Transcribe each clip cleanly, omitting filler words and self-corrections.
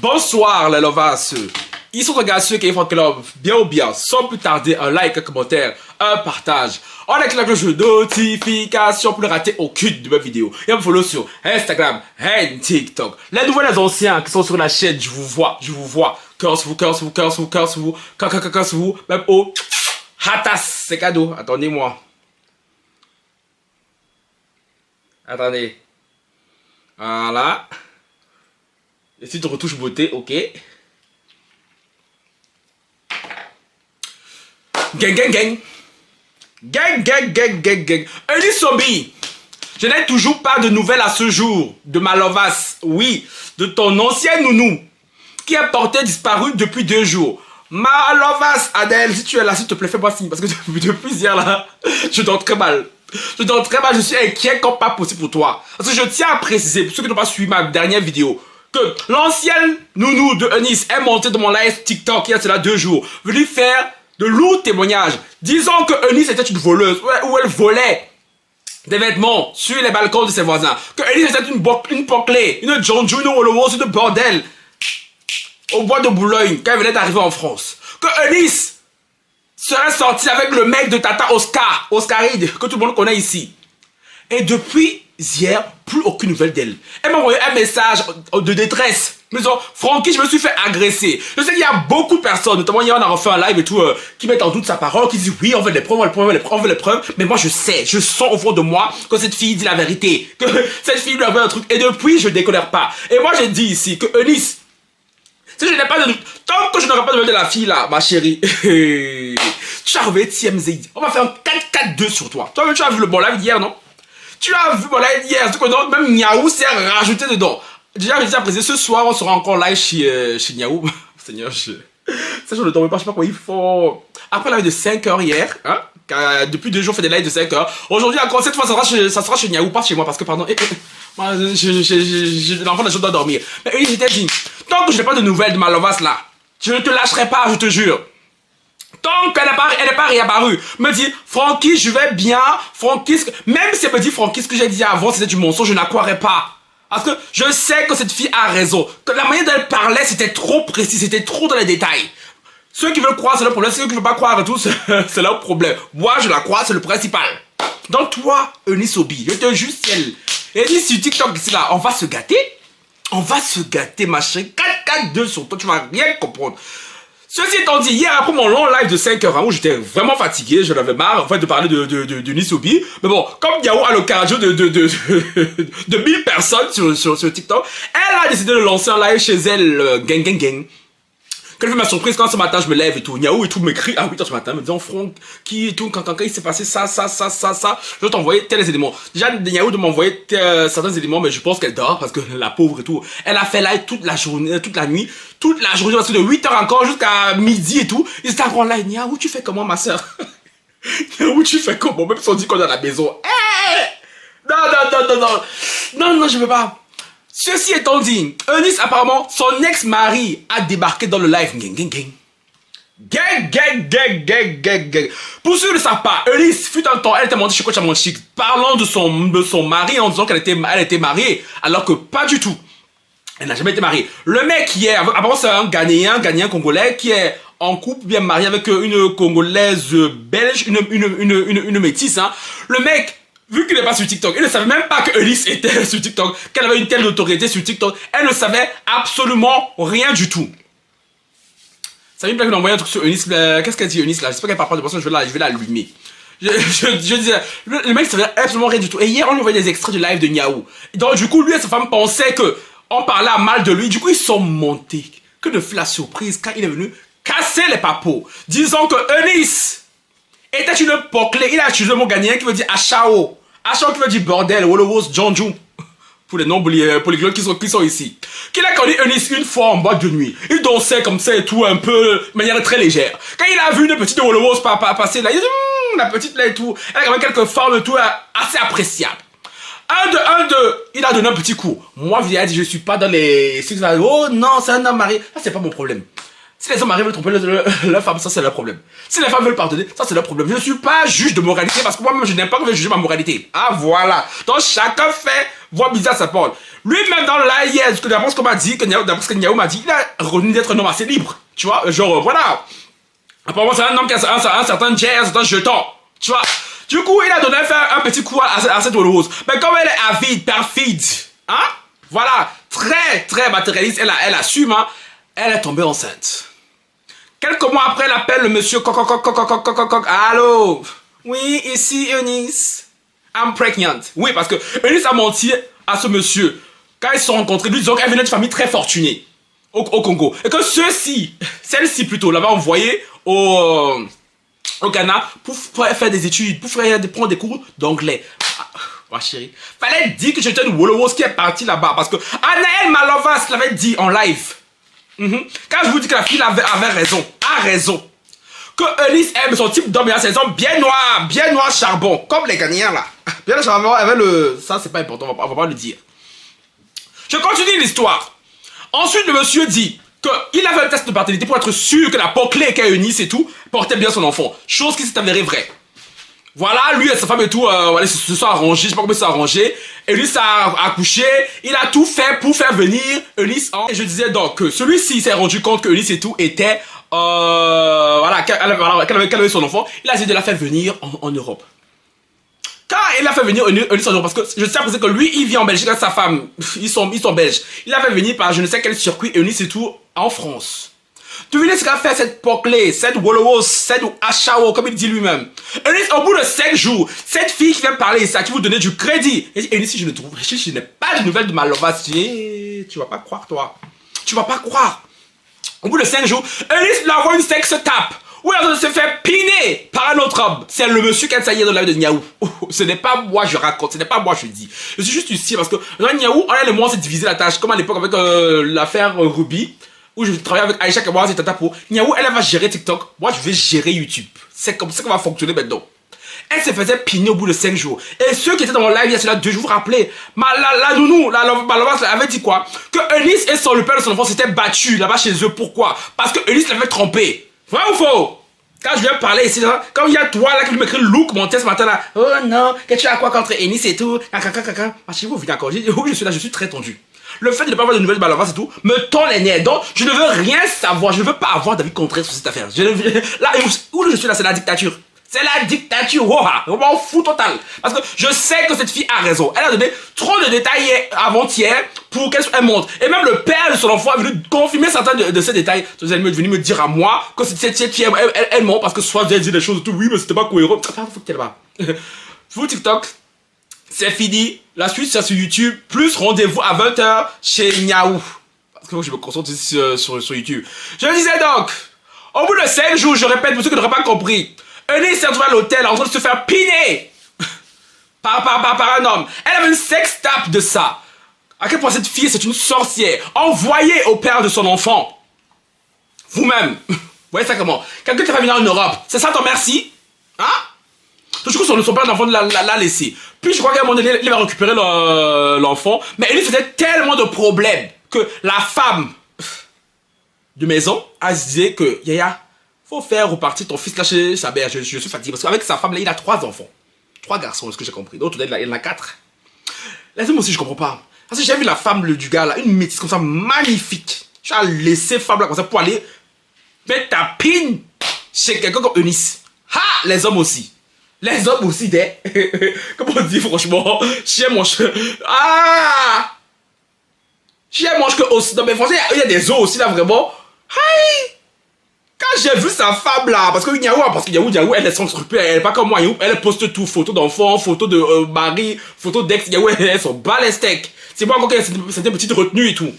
Bonsoir les lovas. Ils sont regardés ceux qui font club bien ou bien. Sans plus tarder, un like, un commentaire, un partage. On a la cloche de notification pour ne rater aucune de mes vidéos. Et on me follow sur Instagram et TikTok. Les nouveaux, les anciens qui sont sur la chaîne, je vous vois. Curse vous. Même au hatas, c'est cadeau. Attendez-moi. Attendez. Voilà. Et si tu retouches beauté, ok. Gang. Eunice Obi, je n'ai toujours pas de nouvelles à ce jour de ma lovasse, oui, de ton ancien nounou, qui est porté disparu depuis 2 jours. Ma lovasse, Adèle, si tu es là, s'il te plaît, fais-moi signe, parce que depuis hier là, je dors très mal. Je suis inquiet comme pas possible pour toi. Parce que je tiens à préciser, pour ceux qui n'ont pas suivi ma dernière vidéo, que l'ancienne nounou de Eunice est montée dans mon live TikTok il y a cela 2 jours, venu faire de lourds témoignages, disant que Eunice était une voleuse, où elle volait des vêtements sur les balcons de ses voisins, que Eunice était une poclée, une John Juno de bordel, au bois de Boulogne, quand elle venait d'arriver en France, que Eunice serait sortie avec le mec de Tata Oscaride, que tout le monde connaît ici. Et depuis hier, plus aucune nouvelle d'elle. Elle m'a envoyé un message de détresse. Me disant, Francky, je me suis fait agresser. Je sais qu'il y a beaucoup de personnes, notamment hier on a refait un live et tout, qui mettent en doute sa parole, qui disent oui, on veut les preuves, on veut les preuves. Mais moi je sais, je sens au fond de moi que cette fille dit la vérité. Que cette fille lui avait un truc. Et depuis, je ne décolère pas. Et moi j'ai dit ici que Eunice, si je n'ai pas de doute, tant que je n'aurai pas de nouvelles de la fille là, ma chérie, tu as revu TMZ. On va faire un 4-4-2 sur toi. Toi-même tu as vu le bon live d'hier, non? Tu as vu mon live hier, même Niaou s'est rajouté dedans. Déjà, je dis à préciser, ce soir, on sera encore live chez Niaou. Seigneur, ça je ne dormais pas, je sais pas quoi il faut. Après la live de 5h hier, hein, depuis 2 jours, on fait des lives de 5h. Aujourd'hui, encore cette fois, ça sera chez Niaou, pas chez moi, parce que, pardon, moi, l'enfant de la doit dormir. Mais oui, j'étais dit, tant que je n'ai pas de nouvelles de ma lovasse là, je ne te lâcherai pas, je te jure. Tant qu'elle n'est pas réapparue, me dit, Francky, je vais bien, Francky, même si elle me dit, Francky, ce que j'ai dit avant, c'était du mensonge, je n'accroirais pas. Parce que je sais que cette fille a raison. Que la manière dont elle parlait, c'était trop précis, c'était trop dans les détails. Ceux qui veulent croire, c'est leur problème. Ceux qui ne veulent pas croire et tout, c'est leur problème. Moi, je la crois, c'est le principal. Donc toi, Eunice Obi, je te jure ciel. Et dit sur TikTok, ici là, on va se gâter. On va se gâter, ma chérie. 4-4-2 sur toi, tu vas rien comprendre. Ceci étant dit, hier après mon long live de 5h, où j'étais vraiment fatigué, j'en avais marre en fait de parler de Nisobi. Mais bon, comme Yahoo a le cardio de 1000 personnes sur TikTok, elle a décidé de lancer un live chez elle, gang. Quelle fait ma surprise quand ce matin je me lève et tout, Niaou et tout m'écrit à 8h ce matin, me disant Franck, qui et tout, quand il s'est passé ça, je vais t'envoyer tels éléments. Déjà, Niaou de m'envoyer certains éléments, mais je pense qu'elle dort parce que la pauvre et tout, elle a fait live toute la journée, toute la nuit, parce que de 8h encore jusqu'à midi et tout, ils étaient encore là, Niaou, tu fais comment ma soeur? Niaou, tu fais comment? Même si on dit qu'on est à la maison. Non, je veux pas. Ceci étant dit, Eunice, apparemment, son ex-mari a débarqué dans le live. Gang. Pour ceux qui ne savent pas, Eunice, fut un temps, elle était montée chez Coach Amonchik, parlant de son mari en disant qu'elle était mariée, alors que pas du tout. Elle n'a jamais été mariée. Le mec qui est, apparemment c'est un Ghanéen congolais, qui est en couple, bien marié avec une Congolaise belge, une métisse, hein. Le mec, vu qu'il n'est pas sur TikTok, il ne savait même pas que Eunice était sur TikTok, qu'elle avait une telle notoriété sur TikTok. Elle ne savait absolument rien du tout. Ça vient de m'envoyer un truc sur Eunice. Qu'est-ce qu'elle dit Eunice là? J'espère qu'elle parle pas de personne, je vais l'allumer. Je disais, le mec ne savait absolument rien du tout. Et hier, on lui envoyait des extraits du live de Niaou. Donc du coup, lui et sa femme pensaient que on parlait à mal de lui. Du coup, ils sont montés. Que de la surprise quand il est venu casser les papos. Disant que Eunice était une poclée. Il a utilisé le mot ghanéen qui veut dire achao. Achao qui veut dire bordel. Wolowos, Jonju. Pour les non-polyglottes qui sont ici. Qu'il a connu Eunice une fois en boîte de nuit. Il dansait comme ça et tout, un peu, de manière très légère. Quand il a vu une petite Wolowos passer là, il dit, la petite là et tout. Elle a quand même quelques formes et tout, assez appréciables. Il a donné un petit coup. Moi, je lui ai dit, je suis pas dans les... Oh non, c'est un homme marié. Ça, c'est pas mon problème. Si les hommes arrivent à tromper leur femme, ça c'est leur problème. Si les femmes veulent pardonner, ça c'est leur problème. Je ne suis pas juge de moralité parce que moi-même je n'aime pas que je juge ma moralité. Ah voilà. Donc chacun fait voix bizarre ça parle. Lui-même dans l'AIS, d'après ce qu'on m'a dit, d'après ce que Niaou m'a dit, il a reconnu d'être un homme assez libre. Tu vois, genre, voilà. Apparemment, c'est un homme qui a un certain jet, un certain jeton. Tu vois. Du coup, il a donné un petit coup à cette rose. Mais comme elle est avide, perfide, hein, voilà, très matérialiste, elle assume, hein, elle est tombée enceinte. Quelques mois après, elle appelle le monsieur allô? Oui, ici Eunice. I'm pregnant. Oui, parce que Eunice a menti à ce monsieur. Quand ils se sont rencontrés, lui disant qu'elle venait d'une famille très fortunée au Congo. Et que celle-ci plutôt, l'avait envoyé au Ghana pour faire des études, pour prendre des cours d'anglais. Ma chérie, fallait dire que j'étais une Wolowos qui est partie là-bas. Parce que Anaël Malovas l'avait dit en live. Quand je vous dis que la fille avait raison, a raison. Que Eunice aime son type d'homme, c'est un homme bien noir charbon, comme les Ghanéens là. Bien charbon avec le... Ça c'est pas important, on va pas le dire. Je continue l'histoire. Ensuite le monsieur dit qu'il avait un test de paternité pour être sûr que la peau clé qu'est Eunice et tout portait bien son enfant. Chose qui s'est avérée vraie. Voilà, lui et sa femme et tout, ils se sont arrangés, je sais pas comment ils se sont arrangés. Eunice a accouché, il a tout fait pour faire venir Eunice en... Et je disais donc que celui-ci s'est rendu compte que Eunice et tout était... voilà, qu'elle avait son enfant, il a essayé de la faire venir en Europe. Quand il a fait venir Eunice en Europe, parce que je sais que lui, il vit en Belgique avec sa femme, ils sont belges. Il a fait venir par je ne sais quel circuit Eunice et tout en France. Devinez ce qu'a fait cette Poclé, cette Wolowos, cette Achao, comme il dit lui-même. Eunice, au bout de 5 jours, cette fille qui vient parler ça, qui vous donnait du crédit. Et Eunice, si je n'ai pas de nouvelles de ma Lovas, tu vas pas croire, toi. Tu vas pas croire. Au bout de 5 jours, Eunice lui envoie une sexe tape. Où elle se fait piner par un autre homme. C'est le monsieur qui a saillé dans la vie de Niaou. Ce n'est pas moi je raconte, ce n'est pas moi je dis. Je suis juste ici parce que dans Niaou, on a le moins s'est divisé la tâche. Comme à l'époque avec l'affaire Ruby. Où je travaillais avec Aïcha Kamara et Tata Po. Niaou, elle va gérer TikTok. Moi, je vais gérer YouTube. C'est comme ça qu'on va fonctionner maintenant. Elle se faisait piner au bout de 5 jours. Et ceux qui étaient dans mon live il y a cela 2 jours, vous vous rappelez, la nounou, la Lovas avait dit quoi? Que Eunice et le père de son enfant s'étaient battus là-bas chez eux. Pourquoi? Parce que Eunice l'avait trompé. Vrai ou faux? Quand je viens parler ici, comme il y a toi là qui m'écrit Luke Montes ce matin là. Oh non, que tu as quoi contre Eunice et tout? Chez vous, encore. Je suis là, je suis très tendu. Le fait de ne pas avoir de nouvelles de Malovas et tout me tend les nerfs. Donc, je ne veux rien savoir. Je ne veux pas avoir d'avis contraire sur cette affaire. Là, où je suis là, c'est la dictature. C'est la dictature. On m'en fout total. Parce que je sais que cette fille a raison. Elle a donné trop de détails avant-hier pour qu'elle montre. Et même le père de son enfant est venu confirmer certains de ces détails. Elle est venue me dire à moi que cette fille, elle ment parce que soit elle dit des choses et tout. Oui, mais c'était pas cohérent. Faut que là-bas. Vous, TikTok. C'est fini. La suite, c'est sur YouTube. Plus rendez-vous à 20h chez Niaou. Parce que moi, je me concentre sur YouTube. Je disais donc, au bout de 5 jours, je répète pour ceux qui n'auraient pas compris. Eunice s'est retrouvée à l'hôtel en train de se faire piner par un homme. Elle avait une sextape de ça. À quel point cette fille, c'est une sorcière. Envoyée au père de son enfant. Vous-même. Vous voyez ça comment? Quelqu'un qui va venir en Europe. C'est ça ton merci? Hein? Du coup, son père d'enfant l'a laissé. Puis je crois qu'à un moment donné, il va récupérer l'enfant. Mais il lui faisait tellement de problèmes que la femme de maison a dit que Yaya, faut faire repartir ton fils là chez sa mère. Je suis fatigué. Parce qu'avec sa femme là, il a 3 enfants. 3 garçons, est-ce que j'ai compris. D'autres, il en a 4. Les hommes aussi, je comprends pas. Parce que j'ai vu la femme du gars là, une métisse comme ça, magnifique. Tu as laissé femme là comme ça pour aller mettre ta pine chez quelqu'un comme Eunice. Ha! Les hommes aussi. Les hommes aussi, comment on dit franchement, chien mange. Ah! Chien mange que os. Non mais franchement, il y a des os aussi là vraiment. Aïe! Quand j'ai vu sa femme là, parce que Niaou, elle est sans scrupule, elle est pas comme moi, elle poste tout, photos d'enfants, photos de mari, photos d'ex, Niaou, elles sont bas les steaks. C'est moi encore qu'elle c'était petite retenue et tout.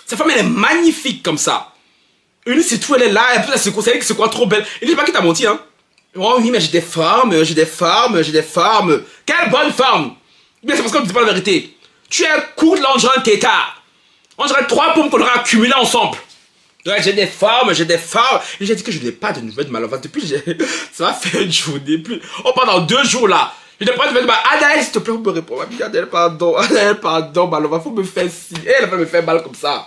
Sa femme elle est magnifique comme ça. Une c'est tout, elle est là, et puis elle se croit trop belle. Il dit pas qu'il t'a menti hein. Oh oui, mais j'ai des formes. Quelle bonne forme! Bien, c'est parce qu'on ne dit pas la vérité. Tu es court là, on dirait un tétard. On dirait 3 pommes qu'on aura accumulées ensemble. Ouais, j'ai des formes. Et j'ai dit que je n'ai pas de nouvelles de Malovas. Depuis, ça m'a fait une journée. Oh, pendant 2 jours là. Je n'ai pas de nouvelles de Malovas. Anaël, s'il te plaît, vous me répondre. Anaël, pardon, Malovas, faut me faire ci. Elle va me faire mal comme ça.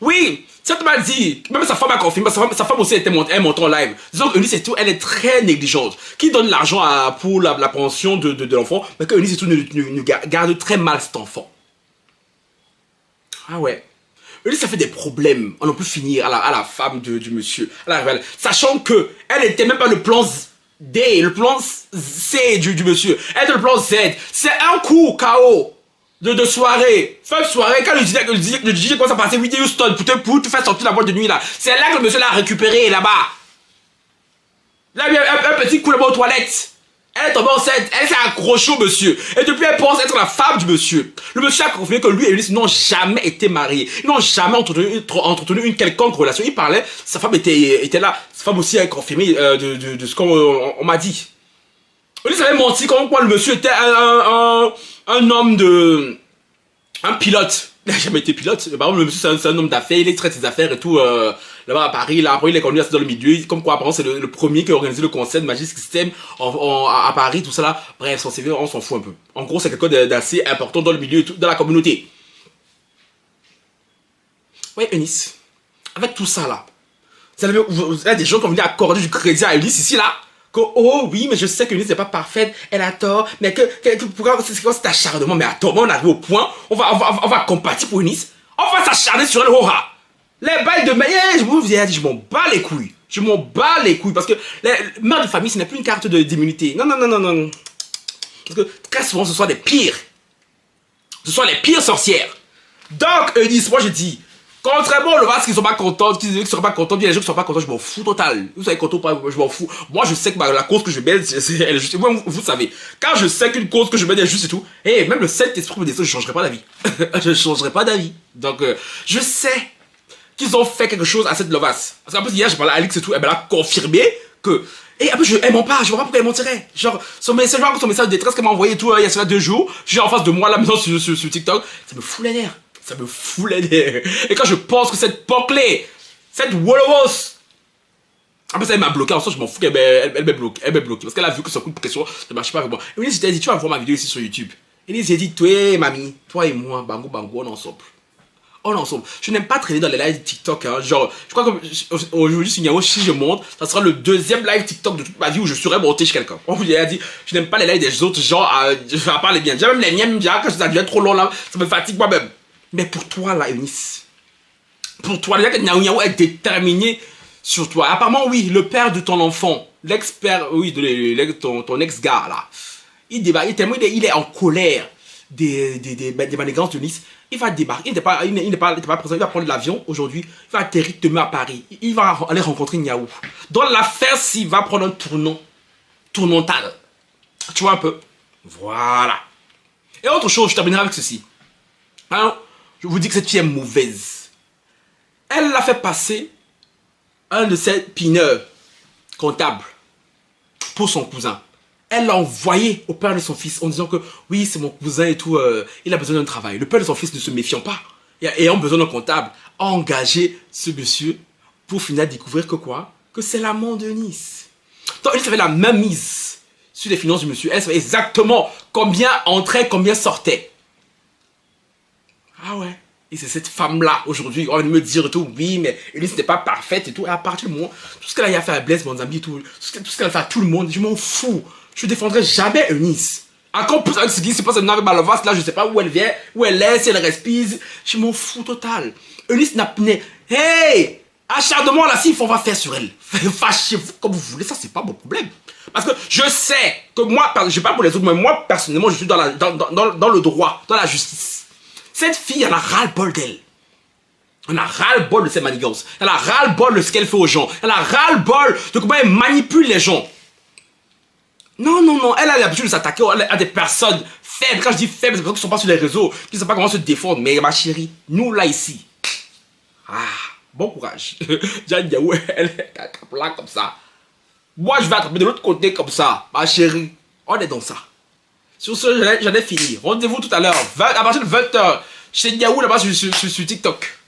Oui, cette m'a dit, même sa femme a confirmé, sa femme aussi était montée en live. Disons que Eunice et tout, elle est très négligente. Qui donne l'argent pour la pension de l'enfant, mais que Eunice et tout ne garde très mal cet enfant. Ah ouais. Eunice, ça fait des problèmes. On ne peut finir à la femme du monsieur, à la rivale. Sachant que elle n'était même pas le plan D, le plan C du monsieur. Elle était le plan Z. C'est un coup KO. De soirée, fin de soirée, quand le DJ commence à passer Whitney Houston pour te faire sortir la boîte de nuit là, c'est là que le monsieur l'a récupéré là-bas. Là, il y a un petit coup là-bas aux toilettes. Elle est tombée enceinte, elle s'est accrochée au monsieur. Et depuis, elle pense être la femme du monsieur. Le monsieur a confirmé que lui et Eunice n'ont jamais été mariés. Ils n'ont jamais entretenu une quelconque relation. Il parlait, sa femme était là. Sa femme aussi a confirmé de ce qu'on m'a dit. Eunice avait menti comme quoi le monsieur était un homme un pilote. Il n'a jamais été pilote. Par exemple, le monsieur, c'est un homme d'affaires. Il traite ses affaires et tout là-bas à Paris. Là, après, il est connu dans le milieu. Comme quoi, apparemment, c'est le premier qui a organisé le concert de Magic System à Paris, tout ça là. Bref, son CV, on s'en fout un peu. En gros, c'est quelqu'un d'assez important dans le milieu et tout, dans la communauté. Ouais, Eunice. Avec tout ça là, vous avez des gens qui ont venu accorder du crédit à Eunice ici là. Que, oh oui, mais je sais que Eunice n'est pas parfaite, elle a tort, mais pourquoi c'est quoi cet acharnement? Mais attends, on arrive au point, on va compatir pour Eunice, on va s'acharner sur elle, hora. Les bails de mariage, je m'en bats les couilles, parce que les mères de famille, ce n'est plus une carte d'immunité. Non. Parce que très souvent, ce sont les pires sorcières. Donc, Eunice, moi je dis, contrairement aux Lovas qui sont pas contents, qui sont pas contents, bien les gens qui sont pas contents, je m'en fous total. Vous savez, content ou pas, je m'en fous. Moi, je sais que la cause que je mène, elle est juste. Vous savez, quand je sais qu'une cause que je mène est juste et tout, et même le Saint-Esprit me dit ça, je changerai pas d'avis. Je changerai pas d'avis. Donc, je sais qu'ils ont fait quelque chose à cette Lovas. Parce qu'en plus, hier, j'ai parlé à Alix et tout, elle m'a confirmé que. Et après, elle ment pas, je vois pas pourquoi elle mentirait. Genre, son message de détresse qu'elle m'a envoyé et tout, il y a cela 2 jours, je suis en face de moi là maintenant sur TikTok, ça me fout les nerfs. Ça me fout les nerfs. Et quand je pense que cette Poclé, cette Wolowos, après ça elle m'a bloqué, en soi je m'en fous qu'elle m'ait bloqué. Parce qu'elle a vu que son coup de pression ne marche pas avec moi. Et Eunice, je t'ai dit, tu vas voir ma vidéo ici sur YouTube. Eunice, j'ai dit, toi, mamie, toi et moi, bango, on est ensemble. On est ensemble. Je n'aime pas traîner dans les lives TikTok. Hein. Genre, je crois que aujourd'hui, si je monte, ça sera le 2e live TikTok de toute ma vie où je serai monté chez quelqu'un. On vous a dit, je n'aime pas les lives des autres gens à parler bien. Déjà, même les miens, quand ça devient trop long là, ça me fatigue moi-même. Mais pour toi, là, Eunice, pour toi, déjà que Niaou est déterminé sur toi. Apparemment, oui, le père de ton enfant, l'expert, oui, ton ex-gars, là, il est en colère des manigances de Nice. Il va débarquer, il n'est pas présent, il va prendre l'avion aujourd'hui, il va atterrir demain à Paris. Il va aller rencontrer Niaou. Dans l'affaire, s'il va prendre un tournontal. Tu vois un peu? Voilà. Et autre chose, je terminerai avec ceci. Alors, je vous dis que cette fille est mauvaise. Elle l'a fait passer un de ses pineurs comptables pour son cousin. Elle l'a envoyé au père de son fils en disant que oui, c'est mon cousin et tout, il a besoin d'un travail. Le père de son fils ne se méfiant pas et ayant besoin d'un comptable, a engagé ce monsieur pour finir découvrir que quoi? Que c'est l'amant de Nice. Donc, elle savait la même mise sur les finances du monsieur. Elle savait exactement combien entrait, combien sortait. Ah ouais. Et c'est cette femme-là, aujourd'hui, on va me dire tout, oui, mais Eunice n'est pas parfaite et tout. Et à partir du moment, tout ce qu'elle a fait à Blaise Bonzambi et tout, tout ce qu'elle a fait à tout le monde, je m'en fous. Je ne défendrai jamais Eunice. Encore plus avec ce qui se passe maintenant avec Malovas, là, je ne sais pas où elle vient, où elle est, si elle respire. Je m'en fous total. Eunice n'a pas. Hey! Acharnement là, s'il faut, on va faire sur elle. Fâchez-vous comme vous voulez, ça, c'est pas mon problème. Parce que je sais que moi, je parle pour les autres, mais moi, personnellement, je suis dans le droit, dans la justice. Cette fille, elle a ras-le-bol d'elle. Elle a ras-le-bol de ses manigances. Elle a ras-le-bol de ce qu'elle fait aux gens. Elle a ras-le-bol de comment elle manipule les gens. Non. Elle a l'habitude de s'attaquer à des personnes faibles. Quand je dis faibles, c'est des personnes qui ne sont pas sur les réseaux, qui ne savent pas comment se défendre. Mais ma chérie, nous là ici. Bon courage. Jeanne Niaou, elle est là comme ça. Moi, je vais attraper de l'autre côté comme ça. Ma chérie, on est dans ça. Sur ce, j'en ai fini. Rendez-vous tout à l'heure, à partir de 20h, chez Niaou là-bas sur TikTok.